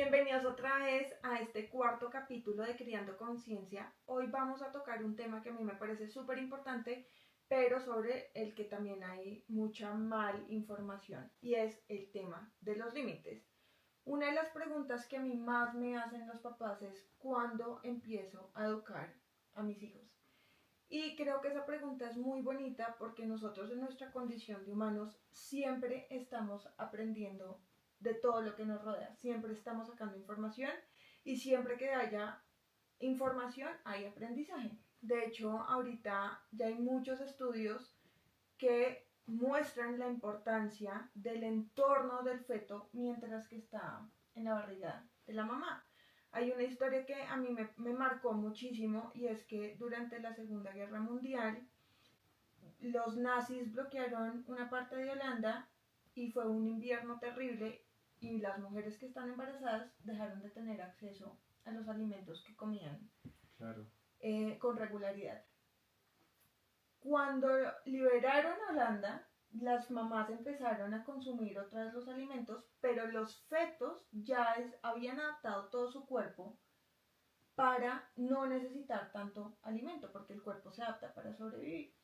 Bienvenidos otra vez a este cuarto capítulo de Criando Conciencia. Hoy vamos a tocar un tema que a mí me parece súper importante, pero sobre el que también hay mucha mal información, y es el tema de los límites. Una de las preguntas que a mí más me hacen los papás es ¿cuándo empiezo a educar a mis hijos? Y creo que esa pregunta es muy bonita porque nosotros en nuestra condición de humanos siempre estamos aprendiendo de todo lo que nos rodea, siempre estamos sacando información y siempre que haya información hay aprendizaje. De hecho, ahorita ya hay muchos estudios que muestran la importancia del entorno del feto mientras que está en la barriga de la mamá. Hay una historia que a mí me marcó muchísimo, y es que durante la Segunda Guerra Mundial los nazis bloquearon una parte de Holanda y fue un invierno terrible, y las mujeres que están embarazadas dejaron de tener acceso a los alimentos que comían. Claro. Con regularidad. Cuando liberaron Holanda, las mamás empezaron a consumir otra vez los alimentos, pero los fetos ya habían adaptado todo su cuerpo para no necesitar tanto alimento, porque el cuerpo se adapta para sobrevivir.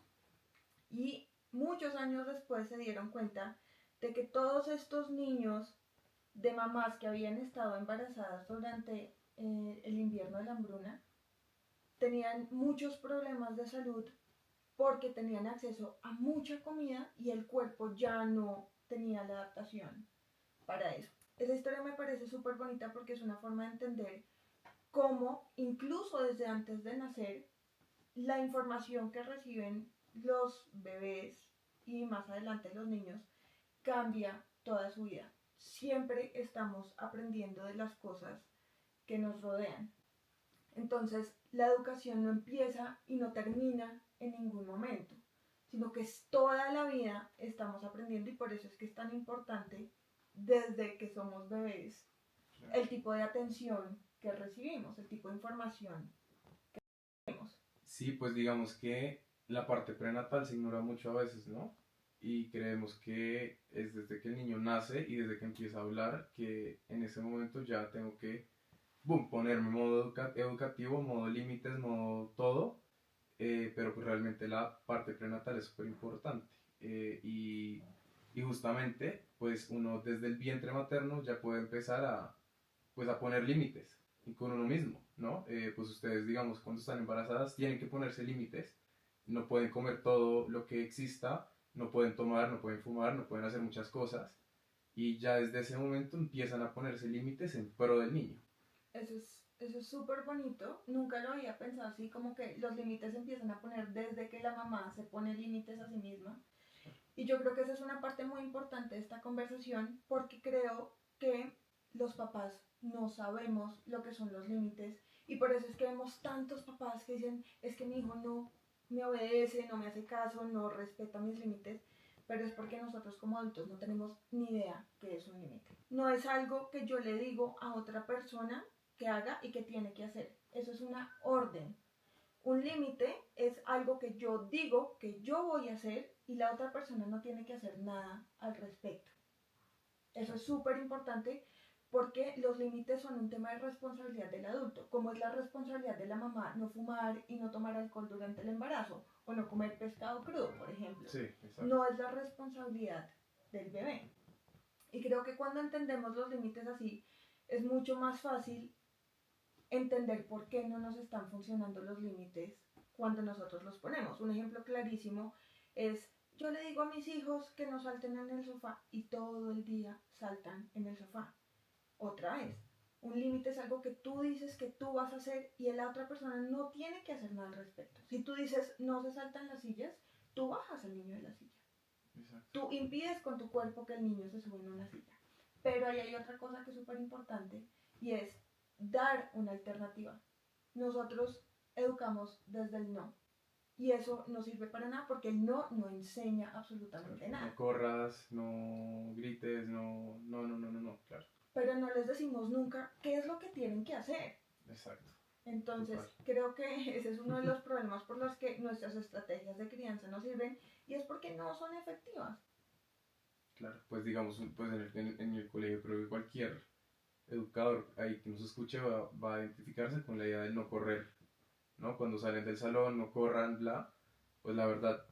Y muchos años después se dieron cuenta de que todos estos niños de mamás que habían estado embarazadas durante el invierno de la hambruna tenían muchos problemas de salud porque tenían acceso a mucha comida y el cuerpo ya no tenía la adaptación para eso. Esa historia me parece súper bonita porque es una forma de entender cómo, incluso desde antes de nacer, la información que reciben los bebés y más adelante los niños cambia toda su vida. Siempre estamos aprendiendo de las cosas que nos rodean. Entonces, la educación no empieza y no termina en ningún momento, sino que es toda la vida estamos aprendiendo, y por eso es que es tan importante desde que somos bebés el tipo de atención que recibimos, el tipo de información que recibimos. Sí, pues digamos que la parte prenatal se ignora mucho a veces, ¿no? Y creemos que es desde que el niño nace y desde que empieza a hablar que en ese momento ya tengo que, boom, ponerme modo educativo, modo límites, modo todo, pero pues realmente la parte prenatal es súper importante. Y justamente, pues uno desde el vientre materno ya puede empezar pues a poner límites y con uno mismo, ¿no? Pues ustedes, digamos, cuando están embarazadas tienen que ponerse límites, no pueden comer todo lo que exista, no pueden tomar, no pueden fumar, no pueden hacer muchas cosas, y ya desde ese momento empiezan a ponerse límites en pro del niño. Eso es súper bonito, nunca lo había pensado así, como que los límites se empiezan a poner desde que la mamá se pone límites a sí misma. Y yo creo que esa es una parte muy importante de esta conversación, porque creo que los papás no sabemos lo que son los límites, y por eso es que vemos tantos papás que dicen, es que mi hijo no me obedece, no me hace caso, no respeta mis límites, pero es porque nosotros como adultos no tenemos ni idea qué es un límite. No es algo que yo le digo a otra persona que haga y que tiene que hacer, eso es una orden. Un límite es algo que yo digo que yo voy a hacer y la otra persona no tiene que hacer nada al respecto. Eso es súper importante porque los límites son un tema de responsabilidad del adulto, como es la responsabilidad de la mamá no fumar y no tomar alcohol durante el embarazo o no comer pescado crudo, por ejemplo. Sí, exacto. No es la responsabilidad del bebé. Y creo que cuando entendemos los límites así, es mucho más fácil entender por qué no nos están funcionando los límites cuando nosotros los ponemos. Un ejemplo clarísimo es, yo le digo a mis hijos que no salten en el sofá y todo el día saltan en el sofá. Otra vez, un límite es algo que tú dices que tú vas a hacer y la otra persona no tiene que hacer nada al respecto. Si tú dices no se saltan las sillas, tú bajas al niño de la silla. Exacto. Tú impides con tu cuerpo que el niño se suba en una silla. Pero ahí hay otra cosa que es súper importante, y es dar una alternativa. Nosotros educamos desde el no, y eso no sirve para nada porque el no no enseña absolutamente nada. No corras, no grites, no, claro. Pero no les decimos nunca qué es lo que tienen que hacer. Exacto. Entonces, Total. creo que ese es uno de los problemas por los que nuestras estrategias de crianza no sirven, y es porque no son efectivas. Claro, pues digamos, pues en el colegio creo que cualquier educador ahí que nos escuche va a identificarse con la idea del no correr, ¿no? Cuando salen del salón, no corran, bla, pues la verdad,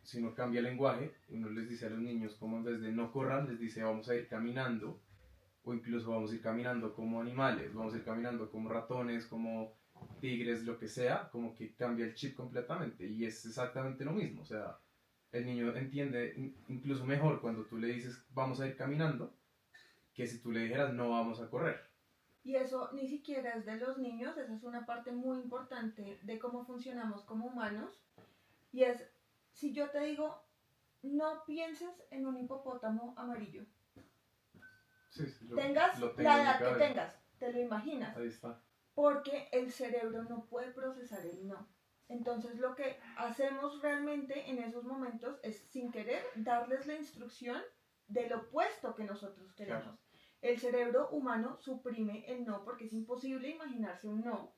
si uno cambia el lenguaje, uno les dice a los niños como en vez de no corran, les dice vamos a ir caminando, o incluso vamos a ir caminando como animales, vamos a ir caminando como ratones, como tigres, lo que sea, como que cambia el chip completamente y es exactamente lo mismo, o sea, el niño entiende incluso mejor cuando tú le dices vamos a ir caminando que si tú le dijeras no vamos a correr. Y eso ni siquiera es de los niños, esa es una parte muy importante de cómo funcionamos como humanos. Y es, si yo te digo, no pienses en un hipopótamo amarillo. Sí, sí, Tengas lo tengo la en mi edad que cabeza. tengas, te lo imaginas. Ahí está. Porque el cerebro no puede procesar el no. Entonces lo que hacemos realmente en esos momentos es, sin querer, darles la instrucción del opuesto que nosotros queremos. Claro. El cerebro humano suprime el no porque es imposible imaginarse un no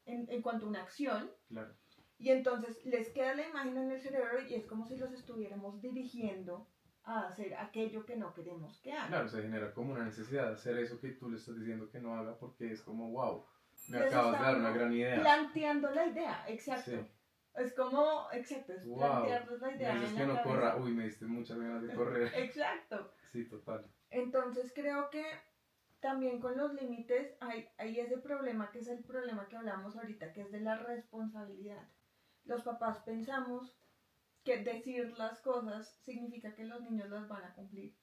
en cuanto a una acción. Claro. Y entonces les queda la imagen en el cerebro y es como si los estuviéramos dirigiendo a hacer aquello que no queremos que hagan. Claro, se genera como una necesidad de hacer eso que tú le estás diciendo que no haga porque es como, wow, me Les acabas de dar una gran idea. Planteando la idea, exacto. Sí. Es como, exacto, es wow. Plantearles la idea. Me dices en que la no cabeza. corra, uy, me diste muchas ganas de correr. Exacto. Sí, total. Entonces creo que también con los límites hay ese problema que es el problema que hablamos ahorita, que es de la responsabilidad. Los papás pensamos que decir las cosas significa que los niños las van a cumplir,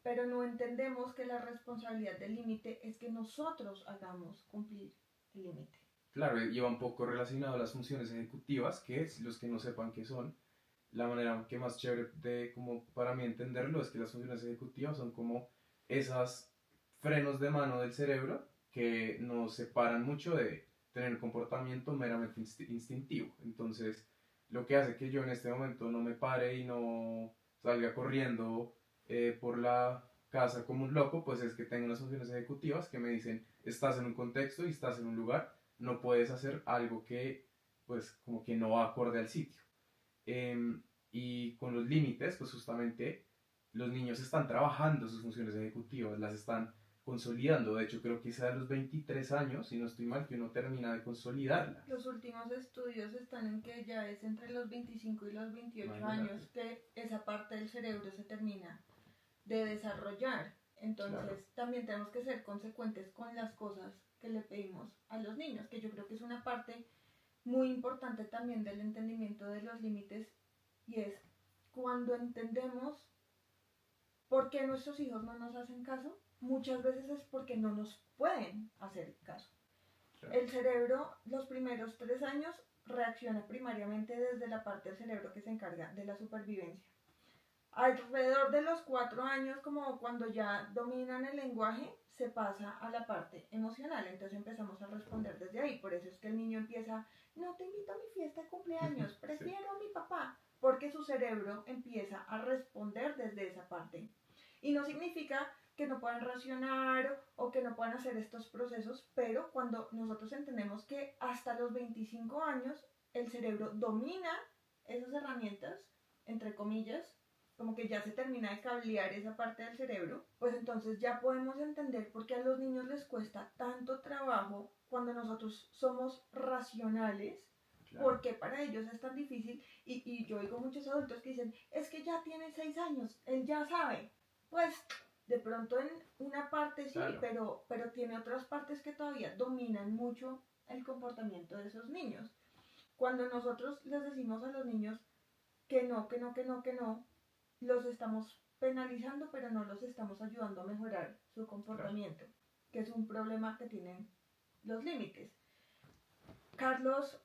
pero no entendemos que la responsabilidad del límite es que nosotros hagamos cumplir el límite. Claro, y va un poco relacionado a las funciones ejecutivas, que los que no sepan qué son, la manera que más chévere de, como para mí entenderlo, es que las funciones ejecutivas son como esas frenos de mano del cerebro que nos separan mucho de tener un comportamiento meramente instintivo. Entonces, lo que hace que yo en este momento no me pare y no salga corriendo por la casa como un loco, pues es que tengo unas funciones ejecutivas que me dicen, estás en un contexto y estás en un lugar, no puedes hacer algo que, pues, como que no va acorde al sitio. Y con los límites, pues justamente los niños están trabajando sus funciones ejecutivas, las están consolidando. De hecho, creo que es a los 23 años, si no estoy mal, que uno termina de consolidarlas. Los últimos estudios están en que ya es entre los 25 y los 28 años que esa parte del cerebro se termina de desarrollar. Entonces, claro, también tenemos que ser consecuentes con las cosas que le pedimos a los niños, que yo creo que es una parte muy importante también del entendimiento de los límites, y es cuando entendemos por qué nuestros hijos no nos hacen caso, muchas veces es porque no nos pueden hacer caso. Claro. El cerebro, los primeros 3 años, reacciona primariamente desde la parte del cerebro que se encarga de la supervivencia. Alrededor de los 4 años, como cuando ya dominan el lenguaje, se pasa a la parte emocional, entonces empezamos a responder desde ahí. Por eso es que el niño empieza, no te invito a mi fiesta de cumpleaños, prefiero sí. a mi papá, porque su cerebro empieza a responder desde esa parte. Y no significa que no puedan racionar o que no puedan hacer estos procesos, pero cuando nosotros entendemos que hasta los 25 años el cerebro domina esas herramientas, entre comillas, como que ya se termina de cablear esa parte del cerebro, pues entonces ya podemos entender por qué a los niños les cuesta tanto trabajo cuando nosotros somos racionales, claro, porque para ellos es tan difícil, y yo oigo muchos adultos que dicen, es que ya tiene 6 años, él ya sabe, pues de pronto en una parte sí, claro, pero tiene otras partes que todavía dominan mucho el comportamiento de esos niños. Cuando nosotros les decimos a los niños que no, los estamos penalizando, pero no los estamos ayudando a mejorar su comportamiento, claro, que es un problema que tienen los límites. Carlos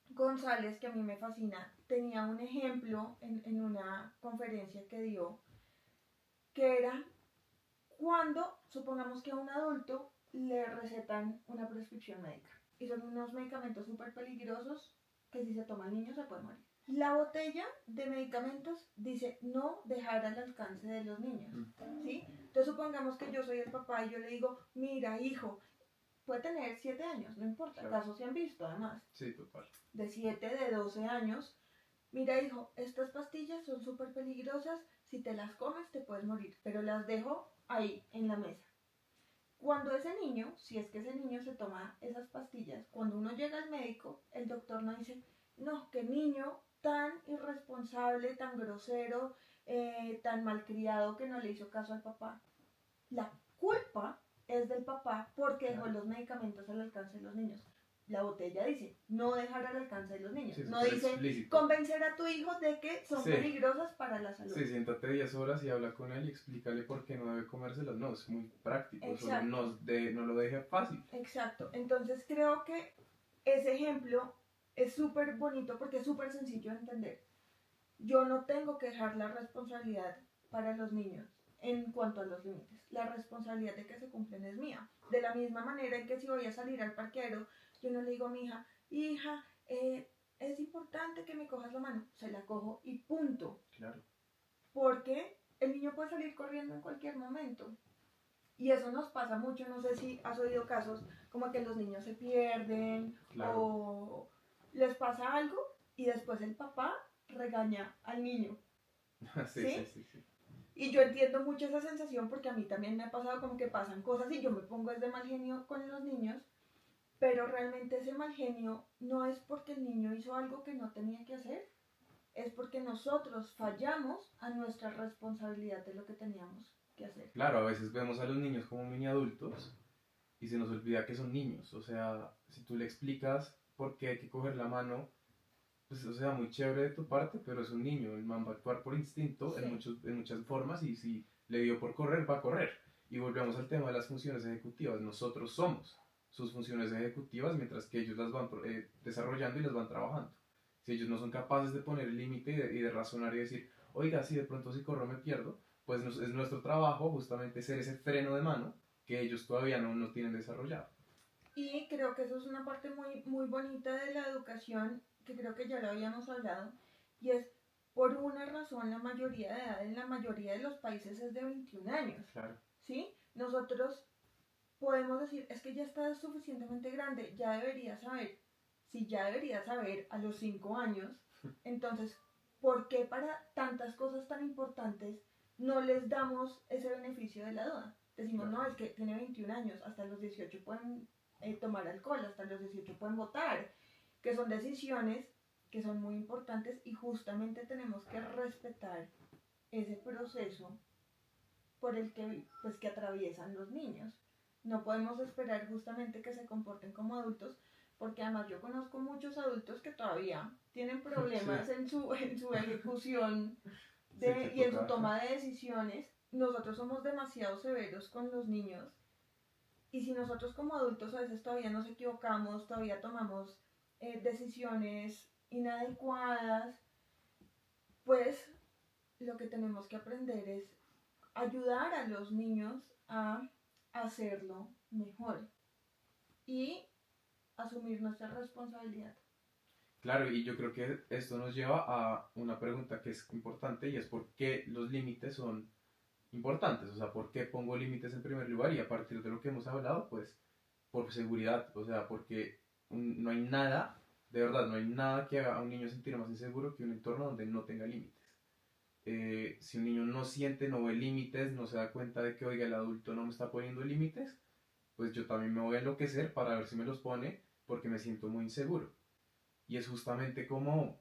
González, que a mí me fascina, tenía un ejemplo en una conferencia que dio, que era cuando, supongamos que a un adulto le recetan una prescripción médica, y son unos medicamentos súper peligrosos que si se toma el niño se puede morir. La botella de medicamentos dice no dejar al alcance de los niños, ¿sí? Entonces supongamos que yo soy el papá y yo le digo, mira hijo, puede tener 7 años, no importa, claro, casos se han visto además. Sí, total. De 7, de 12 años, mira hijo, estas pastillas son súper peligrosas, si te las comes te puedes morir, pero las dejo ahí en la mesa. Cuando ese niño, si es que ese niño se toma esas pastillas, cuando uno llega al médico, el doctor no dice, no, qué niño tan irresponsable, tan grosero, tan malcriado que no le hizo caso al papá. La culpa es del papá porque dejó los medicamentos al alcance de los niños. La botella dice, no dejar al alcance de los niños. Sí, No dice, explícito. convencer a tu hijo de que son peligrosas para la salud. Sí, siéntate 10 horas y habla con él y explícale por qué no debe comérselas. No, es muy práctico. Exacto. No lo deje fácil. Exacto. Entonces creo que ese ejemplo es súper bonito porque es súper sencillo de entender. Yo no tengo que dejar la responsabilidad para los niños en cuanto a los límites. La responsabilidad de que se cumplen es mía. De la misma manera en que si voy a salir al parqueadero, yo no le digo a mi hija, es importante que me cojas la mano. Se la cojo y punto. Claro. Porque el niño puede salir corriendo en cualquier momento. Y eso nos pasa mucho, no sé si has oído casos como que los niños se pierden, claro, o les pasa algo y después el papá regaña al niño. Sí. Y yo entiendo mucho esa sensación porque a mí también me ha pasado como que pasan cosas y yo me pongo de mal genio con los niños, pero realmente ese mal genio no es porque el niño hizo algo que no tenía que hacer, es porque nosotros fallamos a nuestra responsabilidad de lo que teníamos que hacer. Claro, a veces vemos a los niños como mini adultos y se nos olvida que son niños. O sea, si tú le explicas por qué hay que coger la mano, pues, o sea, muy chévere de tu parte, pero es un niño. El man va a actuar por instinto en muchas formas y si le dio por correr, va a correr. Y volvemos al tema de las funciones ejecutivas. Nosotros somos sus funciones ejecutivas mientras que ellos las van desarrollando y las van trabajando. Si ellos no son capaces de poner el límite y de razonar y decir, oiga, si de pronto si corro me pierdo, pues es nuestro trabajo justamente ser ese freno de mano que ellos todavía no tienen desarrollado. Y creo que eso es una parte muy, muy bonita de la educación, que creo que ya lo habíamos hablado, y es por una razón la mayoría de edad en la mayoría de los países es de 21 años. Claro. ¿Sí? Nosotros podemos decir, es que ya estás suficientemente grande, ya deberías saber. Si ya deberías saber a los 5 años, entonces, ¿por qué para tantas cosas tan importantes no les damos ese beneficio de la duda? Decimos, claro, no, es que tiene 21 años, hasta los 18 pueden tomar alcohol, hasta los 18 pueden votar, que son decisiones que son muy importantes y justamente tenemos que respetar ese proceso por el que atraviesan los niños. No podemos esperar justamente que se comporten como adultos, porque además yo conozco muchos adultos que todavía tienen problemas en su ejecución y en su toma de decisiones. Nosotros somos demasiado severos con los niños y si nosotros como adultos a veces todavía nos equivocamos, todavía tomamos decisiones inadecuadas, pues lo que tenemos que aprender es ayudar a los niños a hacerlo mejor y asumir nuestra responsabilidad. Claro, y yo creo que esto nos lleva a una pregunta que es importante y es por qué los límites son importantes, o sea, por qué pongo límites en primer lugar y a partir de lo que hemos hablado, pues por seguridad, o sea, porque no hay nada, de verdad, no hay nada que haga a un niño sentir más inseguro que un entorno donde no tenga límites. Si un niño no siente, no ve límites, no se da cuenta de que, oiga, el adulto no me está poniendo límites, pues yo también me voy a enloquecer para ver si me los pone porque me siento muy inseguro. Y es justamente como,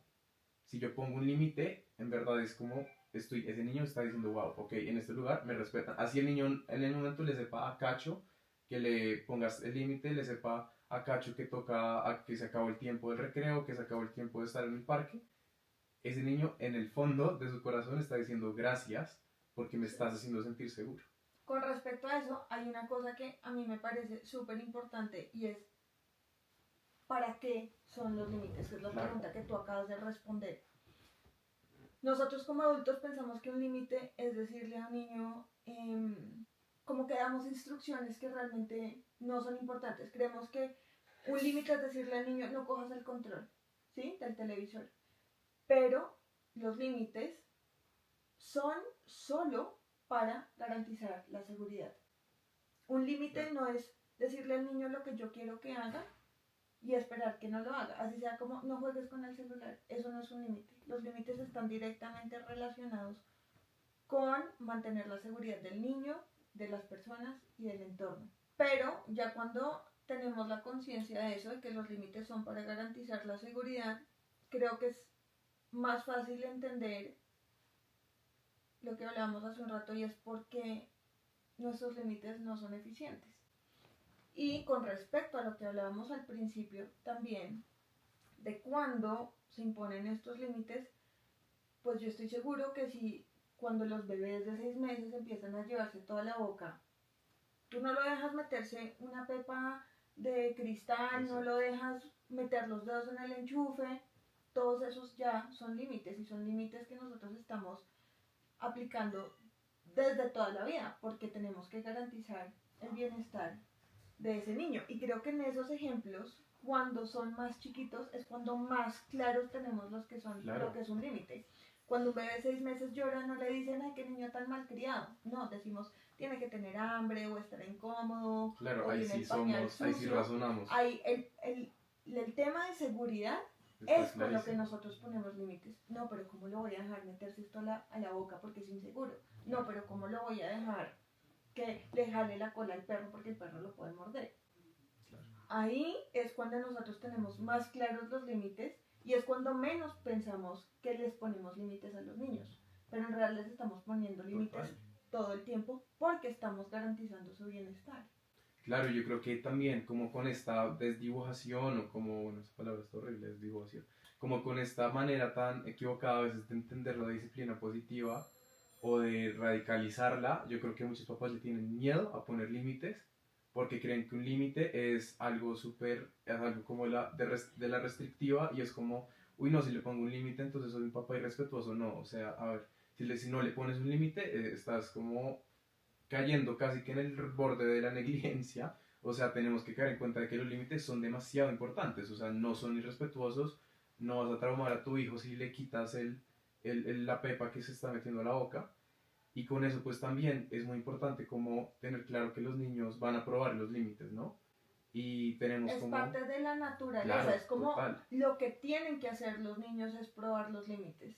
si yo pongo un límite, en verdad es como, ese niño está diciendo, wow, ok, en este lugar me respetan. Así el niño en el momento le sepa a Cacho que le pongas el límite, le sepa a Cacho que toca, a que se acabó el tiempo del recreo, que se acabó el tiempo de estar en el parque. Ese niño en el fondo de su corazón está diciendo gracias porque me estás haciendo sentir seguro. Con respecto a eso, hay una cosa que a mí me parece súper importante y es ¿para qué son los límites? Que es la pregunta que tú acabas de responder. Nosotros como adultos pensamos que un límite es decirle a un niño como que damos instrucciones que realmente no son importantes. Creemos que un límite es decirle al niño no cojas el control, ¿sí? Del televisor. Pero los límites son solo para garantizar la seguridad. Un límite no es decirle al niño lo que yo quiero que haga y esperar que no lo haga. Así sea como no juegues con el celular. Eso no es un límite. Los límites están directamente relacionados con mantener la seguridad del niño, de las personas y del entorno. Pero ya cuando tenemos la conciencia de eso, de que los límites son para garantizar la seguridad, creo que es más fácil entender lo que hablábamos hace un rato, y es porque nuestros límites no son eficientes. Y con respecto a lo que hablábamos al principio también, de cuándo se imponen estos límites, pues yo estoy seguro que si cuando los bebés de 6 meses empiezan a llevarse toda la boca, tú no lo dejas meterse una pepa de cristal, no lo dejas meter los dedos en el enchufe, todos esos ya son límites, y son límites que nosotros estamos aplicando desde toda la vida, porque tenemos que garantizar el bienestar de ese niño. Y creo que en esos ejemplos, cuando son más chiquitos, es cuando más claros tenemos lo que es un límite. Cuando un bebé de 6 meses llora, no le dicen, ay, qué niño tan malcriado. No, decimos, tiene que tener hambre, o estar incómodo, Claro, o ahí tiene sí el pañal somos, ahí sí sucio. razonamos. Ahí el tema de seguridad Está es con lo que clarísimo. nosotros ponemos límites. No, pero ¿cómo lo voy a dejar meterse esto a la boca porque es inseguro? No, pero ¿cómo lo voy a dejar que le jale la cola al perro porque el perro lo puede morder? Claro. Ahí es cuando nosotros tenemos más claros los límites, y es cuando menos pensamos que les ponemos límites a los niños. Pero en realidad les estamos poniendo límites Total. todo el tiempo porque estamos garantizando su bienestar. Claro, yo creo que también como con esta desdibujación o como, bueno, esa palabra está horrible, desdibujación, como con esta manera tan equivocada a veces de entender la disciplina positiva o de radicalizarla, yo creo que muchos papás le tienen miedo a poner límites porque creen que un límite es algo súper, es algo como de la restrictiva, y es como, uy, no, si le pongo un límite entonces soy un papá irrespetuoso. No, o sea, a ver, si no le pones un límite, estás como cayendo casi que en el borde de la negligencia. O sea, tenemos que caer en cuenta de que los límites son demasiado importantes, o sea, no son irrespetuosos. No vas a traumar a tu hijo si le quitas la pepa que se está metiendo a la boca. Y con eso pues también es muy importante como tener claro que los niños van a probar los límites, ¿no? Y tenemos Es como, parte de la naturaleza, claro, es como total. lo que tienen que hacer los niños es probar los límites.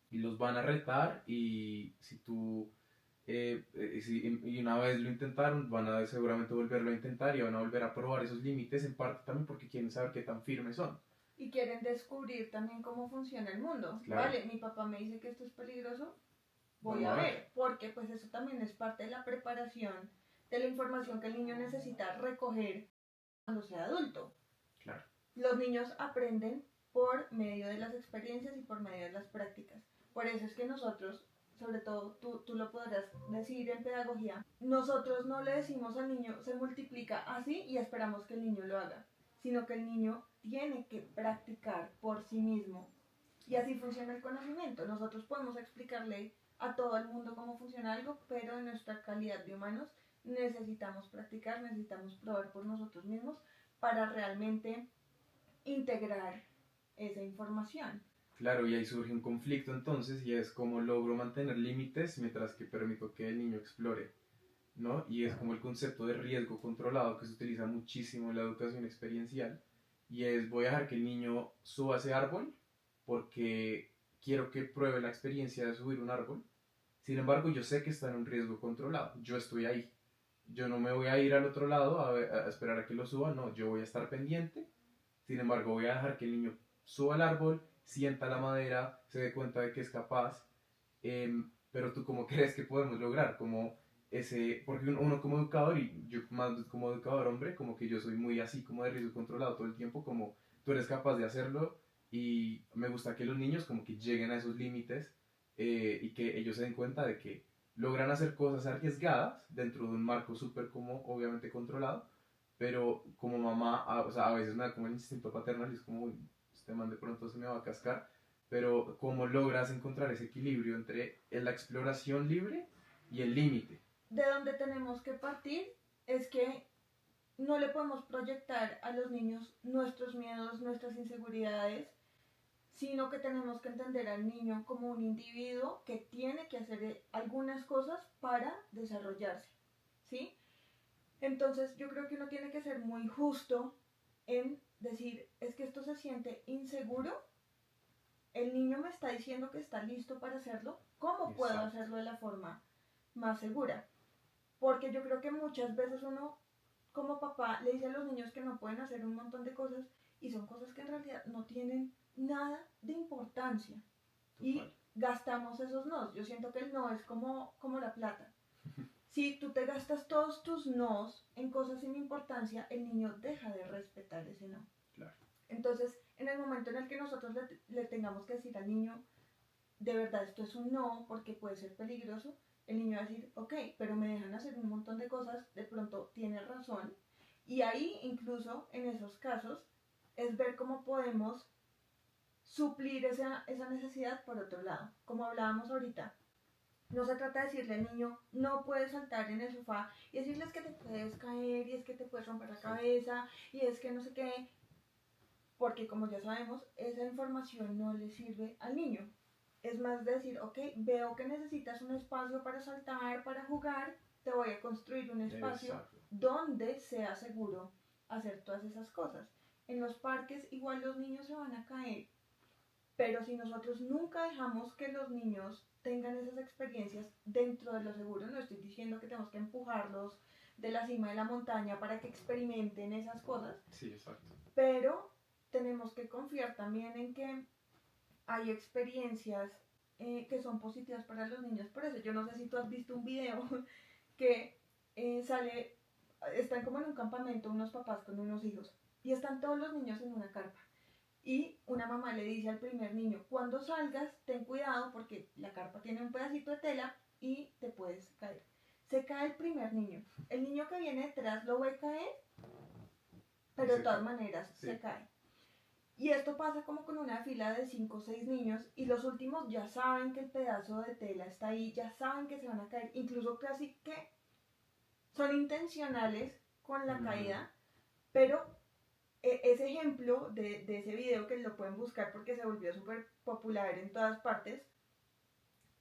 Y los van a retar, y si tú y una vez lo intentaron, van a seguramente volverlo a intentar y van a volver a probar esos límites, en parte también porque quieren saber qué tan firmes son. Y quieren descubrir también cómo funciona el mundo. Claro. Vale, mi papá me dice que esto es peligroso, voy Vamos a a ver. ver, porque pues eso también es parte de la preparación de la información que el niño necesita recoger cuando sea adulto. Claro. Los niños aprenden por medio de las experiencias y por medio de las prácticas. Por eso es que nosotros, sobre todo tú lo podrás decir en pedagogía, nosotros no le decimos al niño se multiplica así y esperamos que el niño lo haga, sino que el niño tiene que practicar por sí mismo. Y así funciona el conocimiento. Nosotros podemos explicarle a todo el mundo cómo funciona algo, pero en nuestra calidad de humanos necesitamos practicar, necesitamos probar por nosotros mismos para realmente integrar esa información. Claro, y ahí surge un conflicto entonces, y es cómo logro mantener límites mientras que permito que el niño explore, ¿no? Y es como el concepto de riesgo controlado que se utiliza muchísimo en la educación experiencial, y es voy a dejar que el niño suba ese árbol porque quiero que pruebe la experiencia de subir un árbol. Sin embargo, yo sé que está en un riesgo controlado, yo estoy ahí. Yo no me voy a ir al otro lado a esperar a que lo suba, no, yo voy a estar pendiente. Sin embargo, voy a dejar que el niño suba al árbol, sienta la madera, se dé cuenta de que es capaz. Pero tú, ¿cómo crees que podemos lograr? Como ese, porque uno como educador, y yo más como educador hombre, como que yo soy muy así, como de riesgo controlado todo el tiempo, como tú eres capaz de hacerlo, y me gusta que los niños como que lleguen a esos límites, y que ellos se den cuenta de que logran hacer cosas arriesgadas dentro de un marco súper como obviamente controlado, pero como mamá, o sea, a veces me da como el instinto paternal y es como, uy, este man de pronto se me va a cascar, pero cómo logras encontrar ese equilibrio entre la exploración libre y el límite. De donde tenemos que partir es que no le podemos proyectar a los niños nuestros miedos, nuestras inseguridades, sino que tenemos que entender al niño como un individuo que tiene que hacer algunas cosas para desarrollarse, ¿sí? Entonces yo creo que uno tiene que ser muy justo en decir, es que esto se siente inseguro, el niño me está diciendo que está listo para hacerlo, ¿cómo puedo hacerlo de la forma más segura? Porque yo creo que muchas veces uno como papá le dice a los niños que no pueden hacer un montón de cosas y son cosas que en realidad no tienen nada de importancia. Y Total. gastamos esos nos. Yo siento que el no es como la plata. Si tú te gastas todos tus nos en cosas sin importancia, el niño deja de respetar ese no. Claro. Entonces, en el momento en el que nosotros le tengamos que decir al niño, de verdad esto es un no porque puede ser peligroso, el niño va a decir, ok, pero me dejan hacer un montón de cosas, de pronto tiene razón. Y ahí, incluso en esos casos, es ver cómo podemos suplir esa necesidad por otro lado. Como hablábamos ahorita, no se trata de decirle al niño, no puedes saltar en el sofá y decirles que te puedes caer y es que te puedes romper la cabeza y es que no sé qué, porque como ya sabemos, esa información no le sirve al niño. Es más de decir, ok, veo que necesitas un espacio para saltar, para jugar, te voy a construir un espacio Exacto. donde sea seguro hacer todas esas cosas. En los parques igual los niños se van a caer, pero si nosotros nunca dejamos que los niños tengan esas experiencias dentro de lo seguro, no estoy diciendo que tenemos que empujarlos de la cima de la montaña para que experimenten esas cosas, Sí, exacto. pero tenemos que confiar también en que hay experiencias que son positivas para los niños. Por eso, yo no sé si tú has visto un video que están como en un campamento unos papás con unos hijos y están todos los niños en una carpa. Y una mamá le dice al primer niño, cuando salgas, ten cuidado porque la carpa tiene un pedacito de tela y te puedes caer. Se cae el primer niño. El niño que viene detrás lo ve caer, pero de todas maneras se cae. Y esto pasa como con una fila de 5 o 6 niños y los últimos ya saben que el pedazo de tela está ahí, ya saben que se van a caer, incluso casi que son intencionales con la caída, pero ese ejemplo de ese video que lo pueden buscar porque se volvió súper popular en todas partes,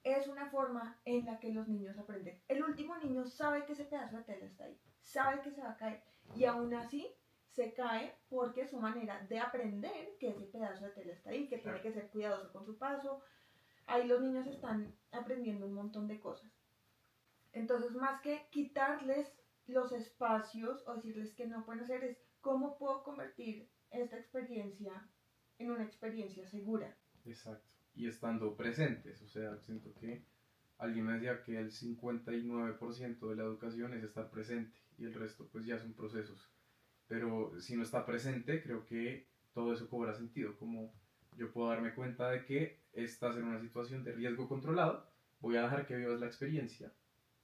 es una forma en la que los niños aprenden. El último niño sabe que ese pedazo de tela está ahí, sabe que se va a caer y aún así se cae porque es su manera de aprender que ese pedazo de tela está ahí, que tiene que ser cuidadoso con su paso. Ahí los niños están aprendiendo un montón de cosas. Entonces, más que quitarles los espacios o decirles que no pueden hacer, es cómo puedo convertir esta experiencia en una experiencia segura. Exacto. Y estando presentes, o sea, siento que alguien me decía que el 59% de la educación es estar presente y el resto pues ya son procesos. Pero si no está presente, creo que todo eso cobra sentido, como yo puedo darme cuenta de que estás en una situación de riesgo controlado, voy a dejar que vivas la experiencia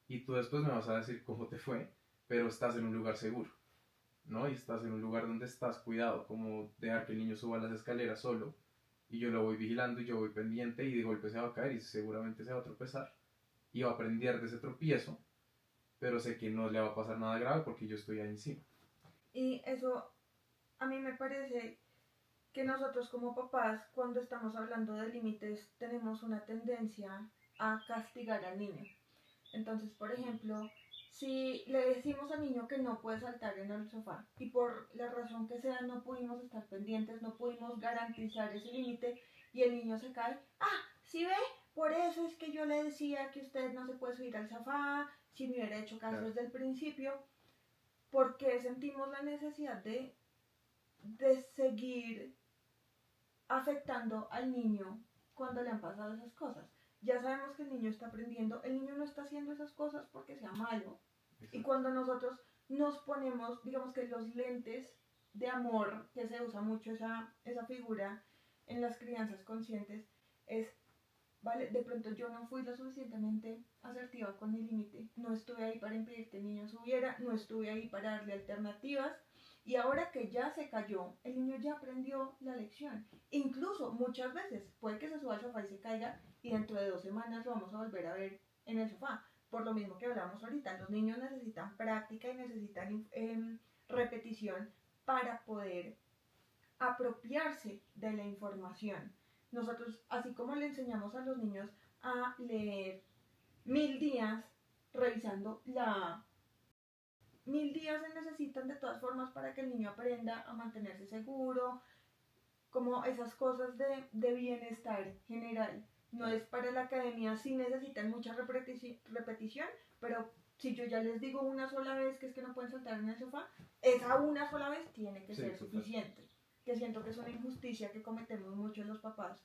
y tú después me vas a decir cómo te fue, pero estás en un lugar seguro, ¿no? Y estás en un lugar donde estás cuidado, como dejar que el niño suba las escaleras solo y yo lo voy vigilando y yo voy pendiente y de golpe se va a caer y seguramente se va a tropezar y va a aprender de ese tropiezo, pero sé que no le va a pasar nada grave porque yo estoy ahí encima. Y eso a mí me parece que nosotros como papás, cuando estamos hablando de límites, tenemos una tendencia a castigar al niño. Entonces, por ejemplo, si le decimos al niño que no puede saltar en el sofá y por la razón que sea no pudimos estar pendientes, no pudimos garantizar ese límite y el niño se cae, ¿sí ve? Por eso es que yo le decía que usted no se puede subir al sofá, si me hubiera hecho caso desde el principio, porque sentimos la necesidad de seguir afectando al niño cuando le han pasado esas cosas. Ya sabemos que el niño está aprendiendo, el niño no está haciendo esas cosas porque sea malo. Exacto. Y cuando nosotros nos ponemos, digamos que los lentes de amor, que se usa mucho esa figura en las crianzas conscientes, es, vale, de pronto yo no fui lo suficientemente asertiva con mi límite, no estuve ahí para impedir que el niño subiera, no estuve ahí para darle alternativas, y ahora que ya se cayó, el niño ya aprendió la lección. Incluso muchas veces puede que se suba al sofá y se caiga y dentro de 2 semanas lo vamos a volver a ver en el sofá. Por lo mismo que hablábamos ahorita, los niños necesitan práctica y necesitan repetición para poder apropiarse de la información. Nosotros, así como le enseñamos a los niños a leer 1000 días revisando 1000 días se necesitan de todas formas para que el niño aprenda a mantenerse seguro, como esas cosas de bienestar general. No es para la academia, sí necesitan mucha repetición, pero Si yo ya les digo una sola vez que es que no pueden saltar en el sofá, esa una sola vez tiene que Sí, ser total. suficiente. Que siento que es una injusticia que cometemos muchos los papás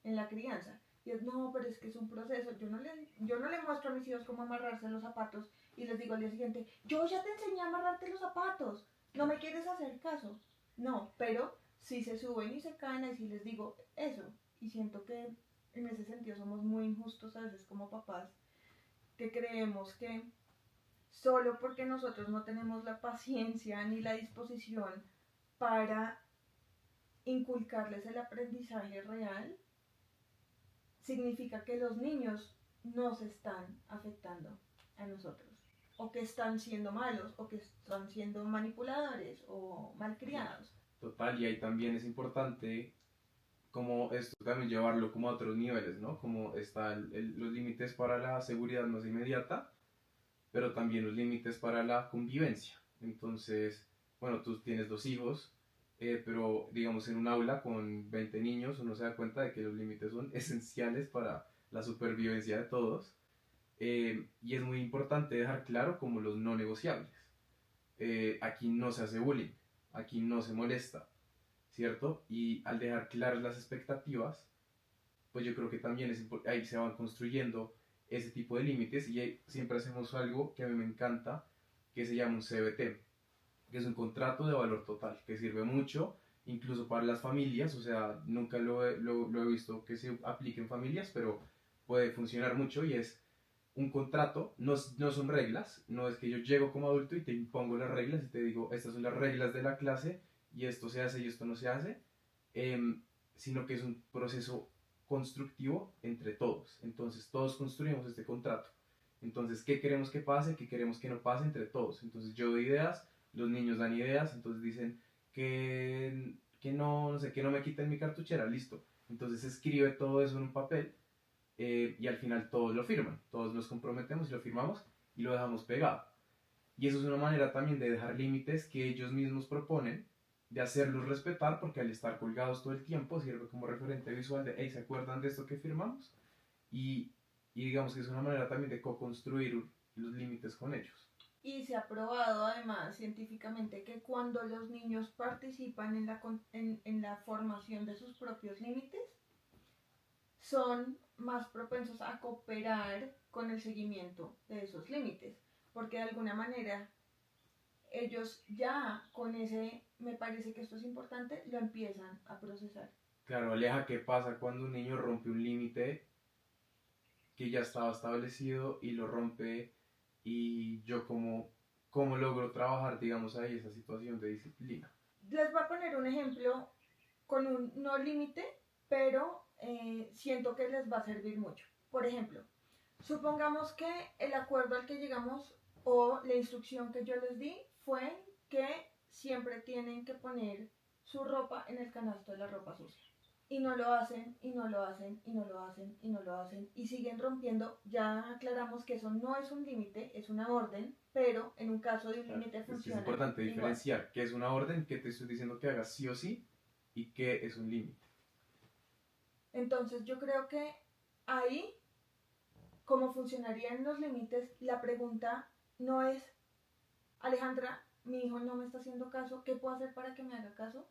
en la crianza. Y es, no, pero es que es un proceso. Yo no le muestro a mis hijos cómo amarrarse los zapatos y les digo al día siguiente, yo ya te enseñé a amarrarte los zapatos, no me quieres hacer caso. No, pero si se suben y se caen, ahí sí les digo eso. Y siento que en ese sentido somos muy injustos a veces como papás, que creemos que solo porque nosotros no tenemos la paciencia ni la disposición para inculcarles el aprendizaje real, significa que los niños nos están afectando a nosotros, o que están siendo malos, o que están siendo manipuladores o malcriados. Total, y ahí también es importante como esto también llevarlo como a otros niveles, ¿no? Como están los límites para la seguridad más inmediata, pero también los límites para la convivencia. Entonces, bueno, tú tienes 2 hijos, pero digamos en un aula con 20 niños uno se da cuenta de que los límites son esenciales para la supervivencia de todos, y es muy importante dejar claro como los no negociables. Aquí no se hace bullying, aquí no se molesta, ¿cierto? Y al dejar claras las expectativas, pues yo creo que también ahí se van construyendo ese tipo de límites y ahí siempre hacemos algo que a mí me encanta, que se llama un CBT, que es un contrato de valor total, que sirve mucho incluso para las familias, o sea, nunca lo he visto que se aplique en familias, pero puede funcionar mucho y es un contrato, no son reglas, no es que yo llego como adulto y te impongo las reglas y te digo, estas son las reglas de la clase y esto se hace y esto no se hace, sino que es un proceso constructivo entre todos. Entonces todos construimos este contrato. Entonces, ¿qué queremos que pase? ¿Qué queremos que no pase entre todos? Entonces yo doy ideas, los niños dan ideas, entonces dicen que no, no sé, que no me quiten mi cartuchera, listo. Entonces escribe todo eso en un papel, y al final todos lo firman, todos nos comprometemos y lo firmamos y lo dejamos pegado. Y eso es una manera también de dejar límites que ellos mismos proponen, de hacerlos respetar, porque al estar colgados todo el tiempo sirve como referente visual de, hey, ¿se acuerdan de esto que firmamos? Y, y digamos que es una manera también de co-construir los límites con ellos. Y se ha probado además científicamente que cuando los niños participan en la formación de sus propios límites, son más propensos a cooperar con el seguimiento de esos límites, porque de alguna manera ellos ya con ese, me parece que esto es importante, lo empiezan a procesar. Claro, Aleja, ¿qué pasa cuando un niño rompe un límite que ya estaba establecido y lo rompe, y yo cómo logro trabajar, digamos, ahí esa situación de disciplina? Les voy a poner un ejemplo con un no límite, pero siento que les va a servir mucho. Por ejemplo, supongamos que el acuerdo al que llegamos o la instrucción que yo les di fue que siempre tienen que poner su ropa en el canasto de la ropa sucia. Y no lo hacen, y no lo hacen, y no lo hacen, y no lo hacen, y siguen rompiendo. Ya aclaramos que eso no es un límite, es una orden, pero en un caso de un Claro, límite es que es funciona importante igual. diferenciar qué es una orden que te estoy diciendo que hagas sí o sí y qué es un límite. Entonces yo creo que ahí, como funcionarían los límites, la pregunta no es, Alejandra, mi hijo no me está haciendo caso, ¿qué puedo hacer para que me haga caso?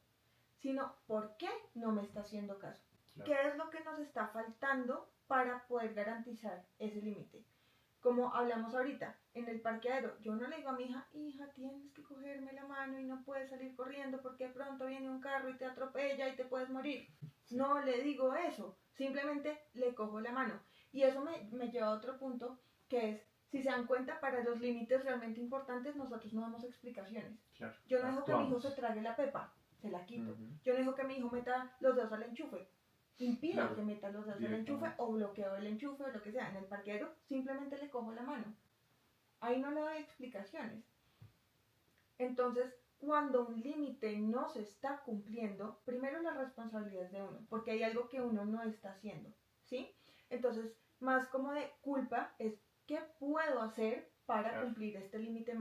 Sino, ¿por qué no me está haciendo caso? Claro. ¿Qué es lo que nos está faltando para poder garantizar ese límite? Como hablamos ahorita, en el parqueadero, yo no le digo a mi hija, hija, tienes que cogerme la mano y no puedes salir corriendo porque de pronto viene un carro y te atropella y te puedes morir. Sí. No le digo eso, simplemente le cojo la mano. Y eso me lleva a otro punto, que es, si se dan cuenta, para los límites realmente importantes nosotros no damos explicaciones. Claro. Yo no dejo que mi hijo Actuamos. se trague la pepa, se la quito. Ujú. Yo no dejo que mi hijo meta los dedos al enchufe, impido Claro, que meta los dedos al enchufe o bloqueo el enchufe o lo que sea. En el parqueadero simplemente le cojo la mano. Ahí no le doy explicaciones. Entonces, cuando un límite no se está cumpliendo, primero la responsabilidad es de uno, porque hay algo que uno no está haciendo, ¿sí? Entonces, más como de culpa es ¿qué puedo hacer para Claro. cumplir este límite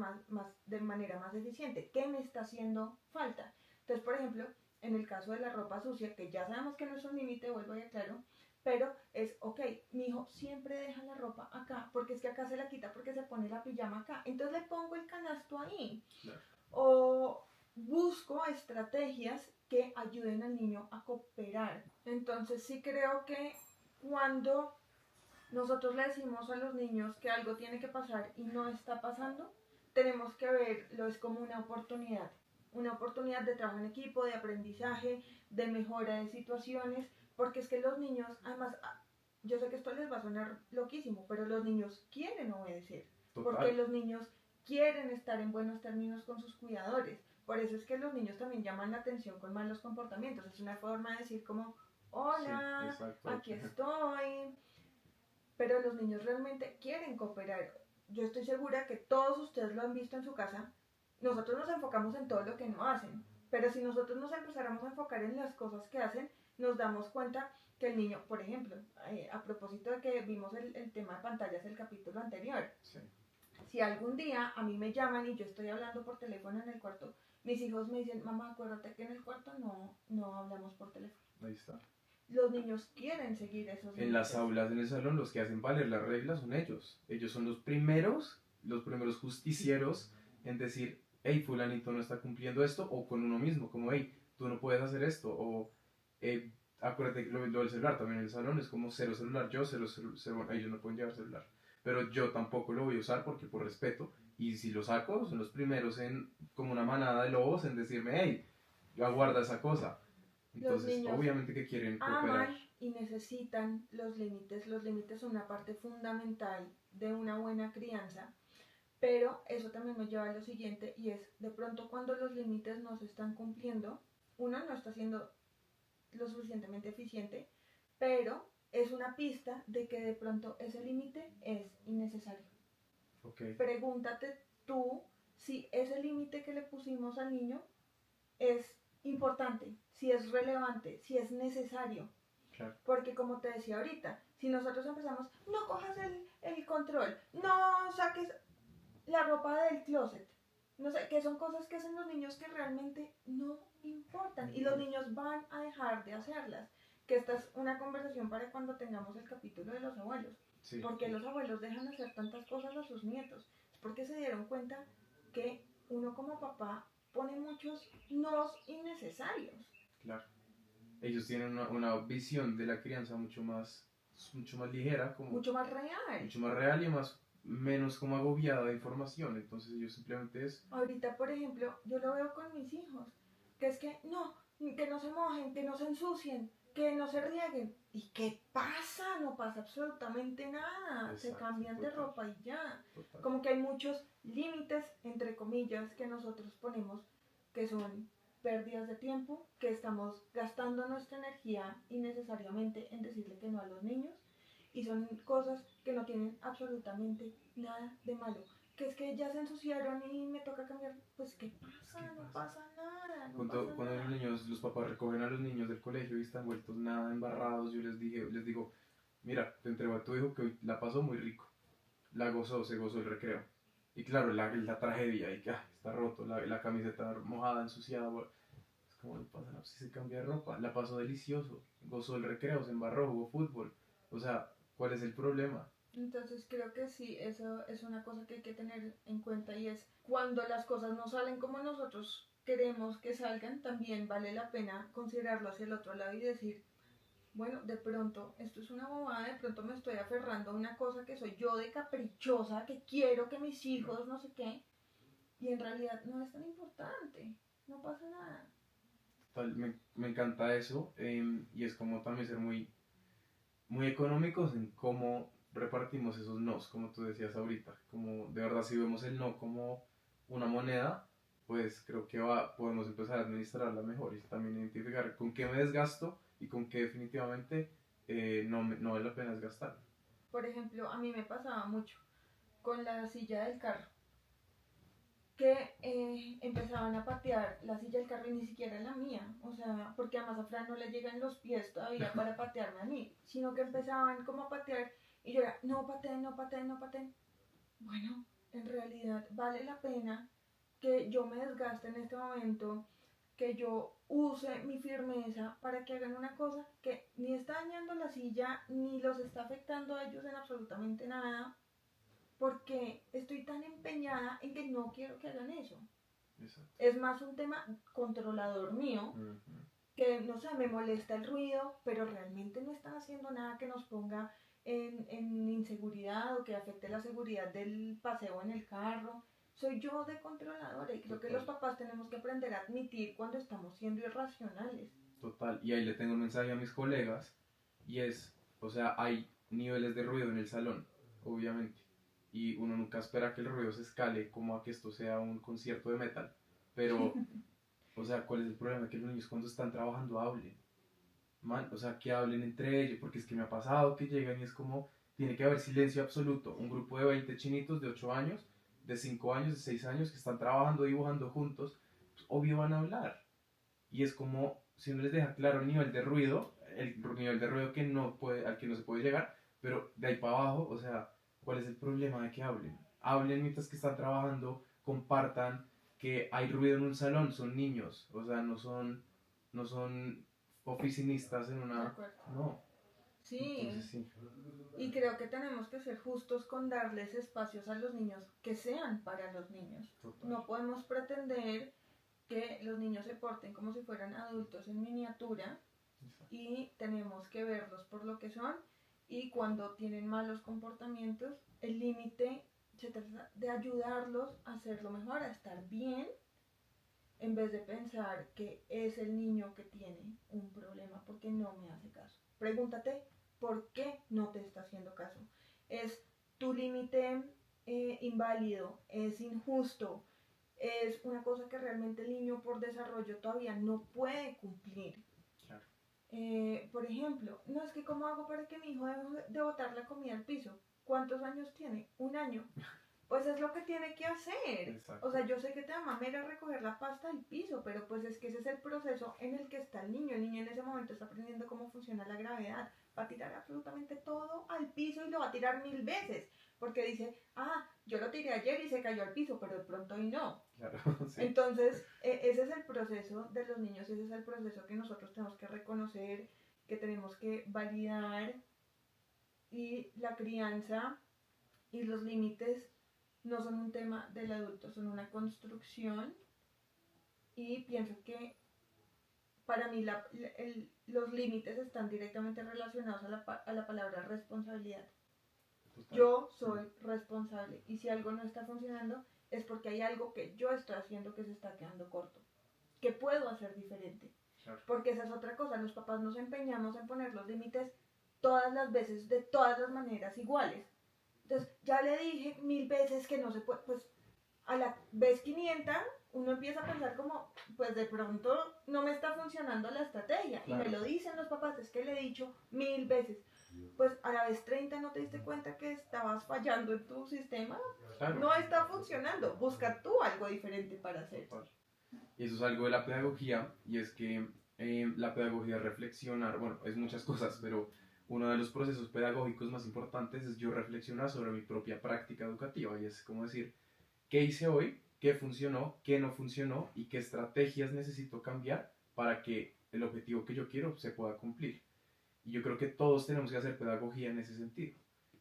de manera más eficiente? ¿Qué me está haciendo falta? Entonces, por ejemplo, en el caso de la ropa sucia, que ya sabemos que no es un límite, vuelvo y aclaro, pero es, ok, mi hijo siempre deja la ropa acá, porque es que acá se la quita porque se pone la pijama acá, entonces le pongo el canasto ahí. Claro. O busco estrategias que ayuden al niño a cooperar. Entonces sí creo que cuando nosotros le decimos a los niños que algo tiene que pasar y no está pasando, tenemos que verlo es como una oportunidad de trabajo en equipo, de aprendizaje, de mejora de situaciones, porque es que los niños, además, yo sé que esto les va a sonar loquísimo, pero los niños quieren obedecer, porque Total. los niños quieren estar en buenos términos con sus cuidadores. Por eso es que los niños también llaman la atención con malos comportamientos. Es una forma de decir como, Sí, hola, exacto. aquí estoy. Pero los niños realmente quieren cooperar. Yo estoy segura que todos ustedes lo han visto en su casa. Nosotros nos enfocamos en todo lo que no hacen. Pero si nosotros nos empezáramos a enfocar en las cosas que hacen, nos damos cuenta que el niño, por ejemplo, a propósito de que vimos el tema de pantallas el capítulo anterior, Sí, si algún día a mí me llaman y yo estoy hablando por teléfono en el cuarto, mis hijos me dicen, mamá, acuérdate que en el cuarto no hablamos por teléfono. ahí está. Los niños quieren seguir esos En las límites. aulas, en el salón, los que hacen valer las reglas son ellos. Ellos son los primeros justicieros en decir, hey, fulanito no está cumpliendo esto, o con uno mismo, como, hey, tú no puedes hacer esto, o acuérdate que lo del celular también en el salón es como cero celular, yo cero, ellos no pueden llevar celular, pero yo tampoco lo voy a usar porque por respeto, y si lo saco, son los primeros en, como una manada de lobos, en decirme, hey, aguarda esa cosa. Los Entonces, niños obviamente que quieren cooperar. aman y necesitan los límites. Los límites son una parte fundamental de una buena crianza. Pero eso también nos lleva a lo siguiente y es, de pronto cuando los límites no se están cumpliendo, uno no está siendo lo suficientemente eficiente, pero es una pista de que de pronto ese límite es innecesario. Ok, Pregúntate tú si ese límite que le pusimos al niño es importante, si es relevante, si es necesario. claro. Porque como te decía ahorita, si nosotros empezamos, no cojas el control, no saques la ropa del closet, no sé, que son cosas que hacen los niños que realmente no importan y los niños van a dejar de hacerlas. Que esta es una conversación para cuando tengamos el capítulo de los abuelos. Sí, Porque los abuelos dejan de hacer tantas cosas a sus nietos. Es porque se dieron cuenta que uno como papá pone muchos nos innecesarios. claro. Ellos tienen una visión de la crianza mucho más ligera, como Mucho más real. mucho más real y más menos como agobiada de información. Entonces ellos simplemente es, Ahorita, por ejemplo, yo lo veo con mis hijos, que es que no se mojen, que no se ensucien, que no se rieguen. ¿Y qué pasa? No pasa absolutamente nada. Se exacto, cambian de total, ropa y ya. total. Como que hay muchos límites, entre comillas, que nosotros ponemos, que son pérdidas de tiempo, que estamos gastando nuestra energía innecesariamente en decirle que no a los niños, y son cosas que no tienen absolutamente nada de malo. Que es que ya se ensuciaron y me toca cambiar. Pues ¿qué pasa? ¿Qué No pasa? pasa nada, no pasa Cuando los nada. niños, los papás recogen a los niños del colegio y están vueltos nada embarrados, yo les digo, mira, te entrego a tu hijo que hoy la pasó muy rico, la gozó, se gozó el recreo. Y claro, la tragedia, y que está roto, la camiseta mojada, ensuciada, es como no pasa nada, si se cambia de ropa, la pasó delicioso, gozó el recreo, se embarró, jugó fútbol. O sea, ¿cuál es el problema? Entonces creo que sí, eso es una cosa que hay que tener en cuenta y es cuando las cosas no salen como nosotros queremos que salgan, también vale la pena considerarlo hacia el otro lado y decir, bueno, de pronto esto es una bobada, de pronto me estoy aferrando a una cosa que soy yo de caprichosa, que quiero que mis hijos no sé qué, y en realidad no es tan importante, no pasa nada. Me encanta eso, y es como también ser muy económicos en cómo repartimos esos nos, como tú decías ahorita, como de verdad si vemos el no como una moneda, pues creo que podemos empezar a administrarla mejor y también identificar con qué me desgasto y con qué definitivamente no vale la pena desgastar. Por ejemplo, a mí me pasaba mucho con la silla del carro, que empezaban a patear la silla del carro y ni siquiera la mía, o sea, porque además a Fran no le llegan los pies todavía para patearme a mí, sino que empezaban como a patear y yo era, no pateen, no pateen, no pateen. Bueno, en realidad vale la pena que yo me desgaste en este momento que yo use mi firmeza para que hagan una cosa que ni está dañando la silla, ni los está afectando a ellos en absolutamente nada, porque estoy tan empeñada en que no quiero que hagan eso. Exacto. Es más un tema controlador mío, que no sé, me molesta el ruido, pero realmente no están haciendo nada que nos ponga en inseguridad o que afecte la seguridad del paseo en el carro. Soy yo de controladora y creo que los papás tenemos que aprender a admitir cuando estamos siendo irracionales. Total, y ahí le tengo un mensaje a mis colegas y es, o sea, hay niveles de ruido en el salón, obviamente, y uno nunca espera que el ruido se escale como a que esto sea un concierto de metal, pero, o sea, ¿cuál es el problema? Que los niños cuando están trabajando hablen, man, o sea, que hablen entre ellos, porque es que me ha pasado que llegan y es como, tiene que haber silencio absoluto, un grupo de 20 chinitos de 8 años, de 5 años, de 6 años, que están trabajando, dibujando juntos, pues, obvio van a hablar, y es como si uno les deja claro el nivel de ruido, el nivel de ruido que no puede, al que no se puede llegar, pero de ahí para abajo, o sea, ¿cuál es el problema de que hablen? Hablen mientras que están trabajando, compartan, que hay ruido en un salón, son niños, o sea, no son oficinistas en De una... acuerdo. No, entonces Sí, sí. y creo que tenemos que ser justos con darles espacios a los niños que sean para los niños. Total. No podemos pretender que los niños se porten como si fueran adultos en miniatura y tenemos que verlos por lo que son y cuando tienen malos comportamientos, el límite se trata de ayudarlos a hacerlo mejor, a estar bien, en vez de pensar que es el niño que tiene un problema porque no me hace caso. Pregúntate por qué no te está haciendo caso. ¿Es tu límite inválido? ¿Es injusto? ¿Es una cosa que realmente el niño por desarrollo todavía no puede cumplir? Claro. Por ejemplo, no es que cómo hago para que mi hijo deje de botar la comida al piso. ¿Cuántos años tiene? 1 año. Pues es lo que tiene que hacer. Exacto. O sea, yo sé que te da mamera recoger la pasta del piso, pero pues es que ese es el proceso en el que está el niño. El niño en ese momento está aprendiendo cómo funciona la gravedad. Va a tirar absolutamente todo al piso y lo va a tirar 1000 veces. Porque dice, yo lo tiré ayer y se cayó al piso, pero de pronto hoy no. Claro, sí. Entonces, ese es el proceso de los niños, ese es el proceso que nosotros tenemos que reconocer, que tenemos que validar, y la crianza y los límites no son un tema del adulto, son una construcción, y pienso que para mí los límites están directamente relacionados a la palabra responsabilidad. Total. Yo soy responsable y si algo no está funcionando es porque hay algo que yo estoy haciendo que se está quedando corto, que puedo hacer diferente. Claro. Porque esa es otra cosa, los papás nos empeñamos en poner los límites todas las veces, de todas las maneras iguales. Entonces, ya le dije 1000 veces que no se puede, pues a la vez 500 uno empieza a pensar como, pues de pronto no me está funcionando la estrategia. Claro. Y me lo dicen los papás, es que le he dicho 1000 veces. Pues a la vez 30 no te diste cuenta que estabas fallando en tu sistema. Claro. No está funcionando, busca tú algo diferente para hacer. Y eso es algo de la pedagogía, y es que la pedagogía es reflexionar, bueno, es muchas cosas, pero uno de los procesos pedagógicos más importantes es yo reflexionar sobre mi propia práctica educativa, y es como decir, ¿qué hice hoy? ¿Qué funcionó? ¿Qué no funcionó? ¿Y qué estrategias necesito cambiar para que el objetivo que yo quiero se pueda cumplir? Y yo creo que todos tenemos que hacer pedagogía en ese sentido.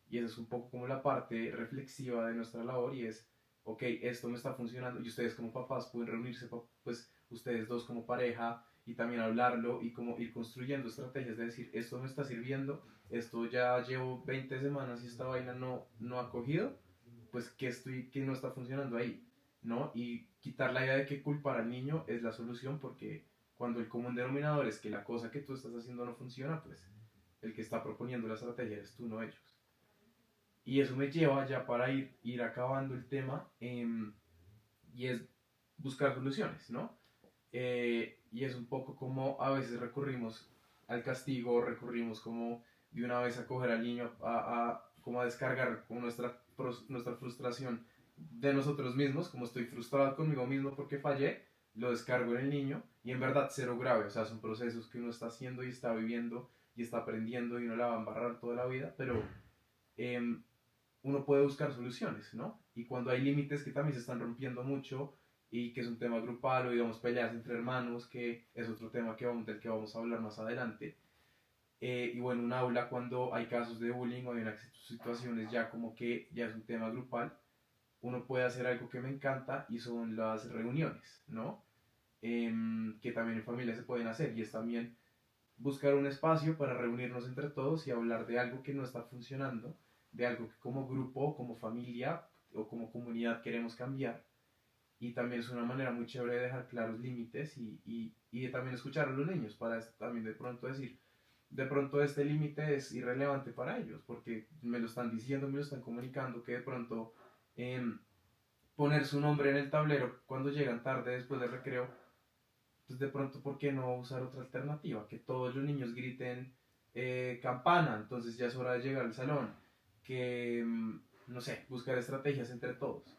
Y eso es un poco como la parte reflexiva de nuestra labor, y es, ok, esto me está funcionando, y ustedes como papás pueden reunirse, pues ustedes dos como pareja, y también hablarlo y como ir construyendo estrategias de decir, esto me está sirviendo, esto ya llevo 20 semanas y esta vaina no ha cogido, pues ¿qué no está funcionando ahí? ¿No? Y quitar la idea de que culpar al niño es la solución, porque cuando el común denominador es que la cosa que tú estás haciendo no funciona, pues el que está proponiendo la estrategia eres tú, no ellos. Y eso me lleva ya para ir acabando el tema, y es buscar soluciones, ¿no? Y es un poco como a veces recurrimos al castigo, recurrimos como de una vez a coger al niño, como a descargar como nuestra frustración de nosotros mismos, como estoy frustrado conmigo mismo porque fallé, lo descargo en el niño, y en verdad cero grave, o sea, son procesos que uno está haciendo y está viviendo y está aprendiendo y uno la va a embarrar toda la vida, pero uno puede buscar soluciones, ¿no? Y cuando hay límites que también se están rompiendo mucho, y que es un tema grupal, o digamos peleas entre hermanos, que es otro tema del que vamos a hablar más adelante. Y bueno, un aula cuando hay casos de bullying o hay unas situaciones ya como que ya es un tema grupal, uno puede hacer algo que me encanta y son las reuniones, ¿no? Que también en familia se pueden hacer y es también buscar un espacio para reunirnos entre todos y hablar de algo que no está funcionando, de algo que como grupo, como familia o como comunidad queremos cambiar. Y también es una manera muy chévere de dejar claros límites y de también escuchar a los niños para también de pronto decir, de pronto este límite es irrelevante para ellos, porque me lo están diciendo, me lo están comunicando, que de pronto eh, poner su nombre en el tablero cuando llegan tarde después del recreo, pues de pronto, ¿por qué no usar otra alternativa? Que todos los niños griten campana, entonces ya es hora de llegar al salón, que, no sé, buscar estrategias entre todos.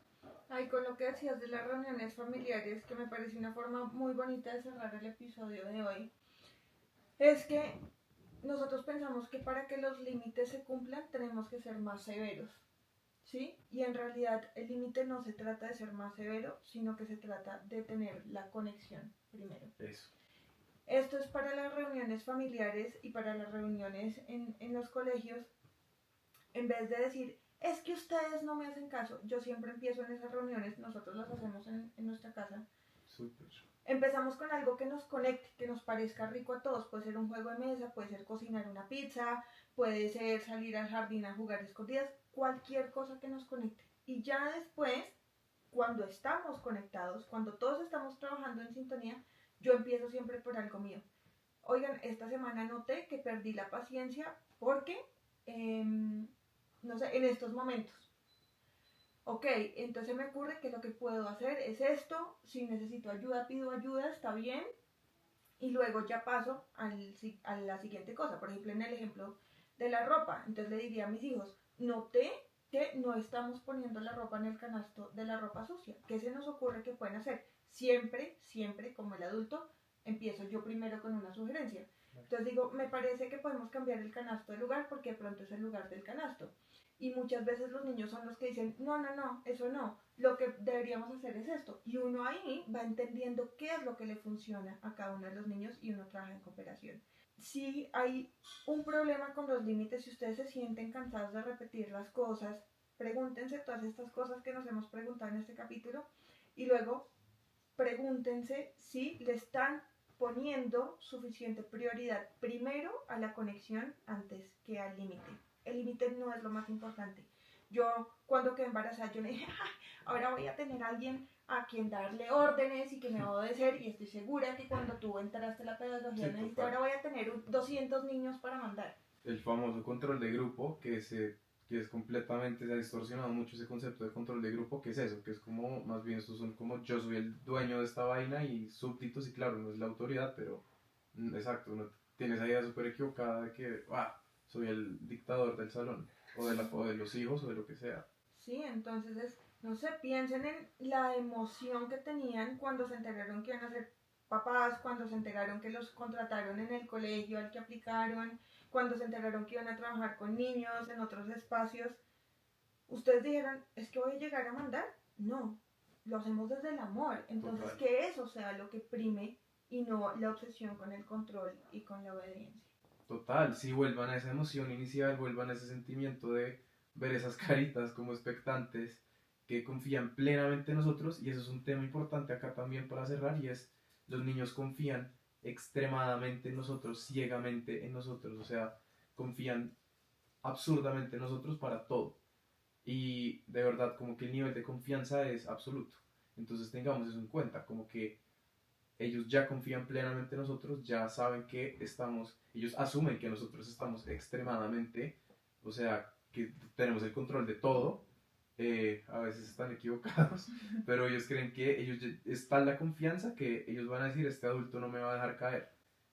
Ay, con lo que decías de las reuniones familiares, que me parece una forma muy bonita de cerrar el episodio de hoy, es que nosotros pensamos que para que los límites se cumplan tenemos que ser más severos, ¿sí? Y en realidad el límite no se trata de ser más severo, sino que se trata de tener la conexión primero. Eso. Esto es para las reuniones familiares y para las reuniones en los colegios. En vez de decir, es que ustedes no me hacen caso, yo siempre empiezo en esas reuniones, nosotros las hacemos en nuestra casa. Súper. Empezamos con algo que nos conecte, que nos parezca rico a todos. Puede ser un juego de mesa, puede ser cocinar una pizza, puede ser salir al jardín a jugar escondidas, cualquier cosa que nos conecte. Y ya después, cuando estamos conectados, cuando todos estamos trabajando en sintonía, yo empiezo siempre por algo mío. Oigan, esta semana noté que perdí la paciencia porque, no sé, en estos momentos. Ok, entonces me ocurre que lo que puedo hacer es esto, si necesito ayuda, pido ayuda, está bien, y luego ya paso a la siguiente cosa. Por ejemplo, en el ejemplo de la ropa, entonces le diría a mis hijos, noté que no estamos poniendo la ropa en el canasto de la ropa sucia. ¿Qué se nos ocurre que pueden hacer? Siempre, siempre, como el adulto, empiezo yo primero con una sugerencia. Entonces digo, me parece que podemos cambiar el canasto de lugar porque de pronto es el lugar del canasto. Y muchas veces los niños son los que dicen, no, no, no, eso no, lo que deberíamos hacer es esto. Y uno ahí va entendiendo qué es lo que le funciona a cada uno de los niños y uno trabaja en cooperación. Si hay un problema con los límites, si ustedes se sienten cansados de repetir las cosas, pregúntense todas estas cosas que nos hemos preguntado en este capítulo y luego pregúntense si le están poniendo suficiente prioridad primero a la conexión antes que al límite. El límite no es lo más importante. Yo cuando quedé embarazada yo le dije, ahora voy a tener a alguien a quien darle órdenes y que me va a obedecer y estoy segura que cuando tú entraste a la pedagogía me dijiste, ahora voy a tener 200 niños para mandar. El famoso control de grupo, que es completamente, se ha distorsionado mucho ese concepto de control de grupo, que es eso, que es como, más bien, estos son como yo soy el dueño de esta vaina y súbditos, y claro, no es la autoridad, pero exacto, uno tiene esa idea súper equivocada de que, soy el dictador del salón, o de los hijos, o de lo que sea. Sí, entonces, no sé, piensen en la emoción que tenían cuando se enteraron que iban a ser papás, cuando se enteraron que los contrataron en el colegio al que aplicaron, cuando se enteraron que iban a trabajar con niños en otros espacios. Ustedes dijeron, ¿es que voy a llegar a mandar? No, lo hacemos desde el amor. Entonces, Total. que eso sea lo que prime y no la obsesión con el control y con la obediencia. Total, sí, vuelvan a esa emoción inicial, vuelvan a ese sentimiento de ver esas caritas como expectantes que confían plenamente en nosotros, y eso es un tema importante acá también para cerrar, y es los niños confían extremadamente en nosotros, ciegamente en nosotros, o sea, confían absurdamente en nosotros para todo, y de verdad como que el nivel de confianza es absoluto. Entonces tengamos eso en cuenta, como que ellos ya confían plenamente en nosotros, ya saben que estamos, ellos asumen que nosotros estamos extremadamente, o sea, que tenemos el control de todo, a veces están equivocados, pero ellos creen que ellos está la confianza que ellos van a decir, este adulto no me va a dejar caer,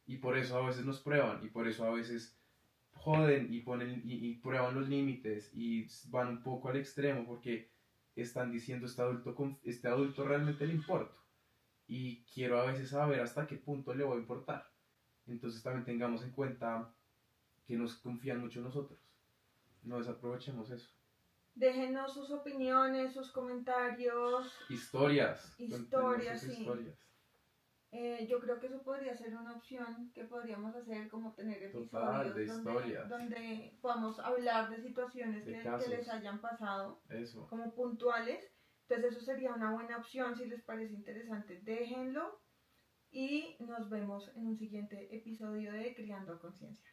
y por eso a veces nos prueban, y por eso a veces joden y ponen y prueban los límites y van un poco al extremo porque están diciendo este adulto realmente le importa y quiero a veces saber hasta qué punto le voy a importar. Entonces también tengamos en cuenta que nos confían mucho en nosotros. No desaprovechemos eso. Déjenos sus opiniones, sus comentarios. Historias. Historias, Cuéntenos sus sí. historias. Yo creo que eso podría ser una opción que podríamos hacer, como tener Total, episodios de historias. donde podamos hablar de situaciones De que casos. les hayan pasado, Eso. como puntuales. Entonces eso sería una buena opción. Si les parece interesante, déjenlo y nos vemos en un siguiente episodio de Criando a Conciencia.